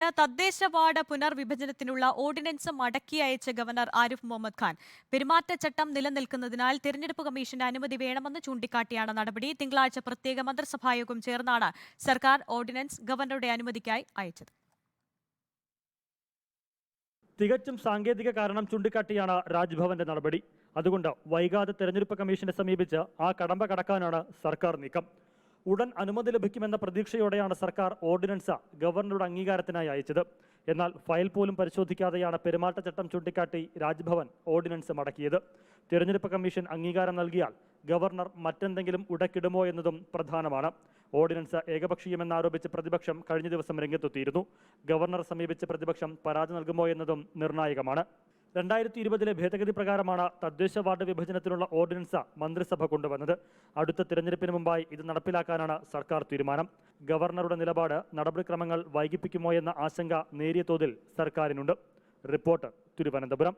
തദ്ദേശ ward പുനർവിഭജനത്തിനുള്ള ordinance മടക്കി അയച്ച ഗവർണർ ആരിഫ് മുഹമ്മദ് ഖാൻ പെരുമാറ്റച്ചട്ടം നിലനിൽക്കുന്നതിനാൽ തിരഞ്ഞെടുപ്പ് കമ്മീഷന്റെ അനുമതി വേണമെന്ന് ചൂണ്ടിക്കാട്ടിയാണ് നടപടി. തിങ്കളാഴ്ച പ്രത്യേക മന്ത്രിസഭായോഗം ചേർന്നാണ് സർക്കാർ ഓർഡിനൻസ് ഗവർണറുടെ അനുമതിക്കായി അയച്ചത്. തികച്ചും സാങ്കേതിക കാരണം ചൂണ്ടിക്കാട്ടിയാണ് രാജ്ഭവന്റെ നടപടി. അതുകൊണ്ട് വൈകാതെ തെരഞ്ഞെടുപ്പ് കമ്മീഷനെ സമീപിച്ച് ആ കടമ്പ കടക്കാനാണ് സർക്കാർ നീക്കം. ഉടൻ അനുമതി ലഭിക്കുമെന്ന പ്രതീക്ഷയോടെയാണ് സർക്കാർ ഓർഡിനൻസ് ഗവർണറുടെ അംഗീകാരത്തിനായി അയച്ചത്. എന്നാൽ ഫയൽ പോലും പരിശോധിക്കാതെയാണ് പെരുമാറ്റച്ചട്ടം ചൂണ്ടിക്കാട്ടി രാജ്ഭവൻ ഓർഡിനൻസ് മടക്കിയത്. തിരഞ്ഞെടുപ്പ് കമ്മീഷൻ അംഗീകാരം നൽകിയാൽ ഗവർണർ മറ്റെന്തെങ്കിലും ഉടക്കിടുമോ എന്നതും പ്രധാനമാണ്. ഓർഡിനൻസ് ഏകപക്ഷീയമെന്നാരോപിച്ച് പ്രതിപക്ഷം കഴിഞ്ഞ ദിവസം രംഗത്തെത്തിയിരുന്നു. ഗവർണർ സമീപിച്ച് പ്രതിപക്ഷം പരാതി നൽകുമോ എന്നതും നിർണായകമാണ്. 2020 ഭേദഗതി പ്രകാരമാണ് തദ്ദേശ വാർഡ് വിഭജനത്തിനുള്ള ഓർഡിനൻസ് മന്ത്രിസഭ കൊണ്ടുവന്നത്. അടുത്ത തിരഞ്ഞെടുപ്പിന് മുമ്പായി ഇത് നടപ്പിലാക്കാനാണ് സർക്കാർ തീരുമാനം. ഗവർണറുടെ നിലപാട് നടപടിക്രമങ്ങൾ വൈകിപ്പിക്കുമോ എന്ന ആശങ്ക നേരിയ തോതിൽ സർക്കാരിനുണ്ട്. റിപ്പോർട്ട് തിരുവനന്തപുരം.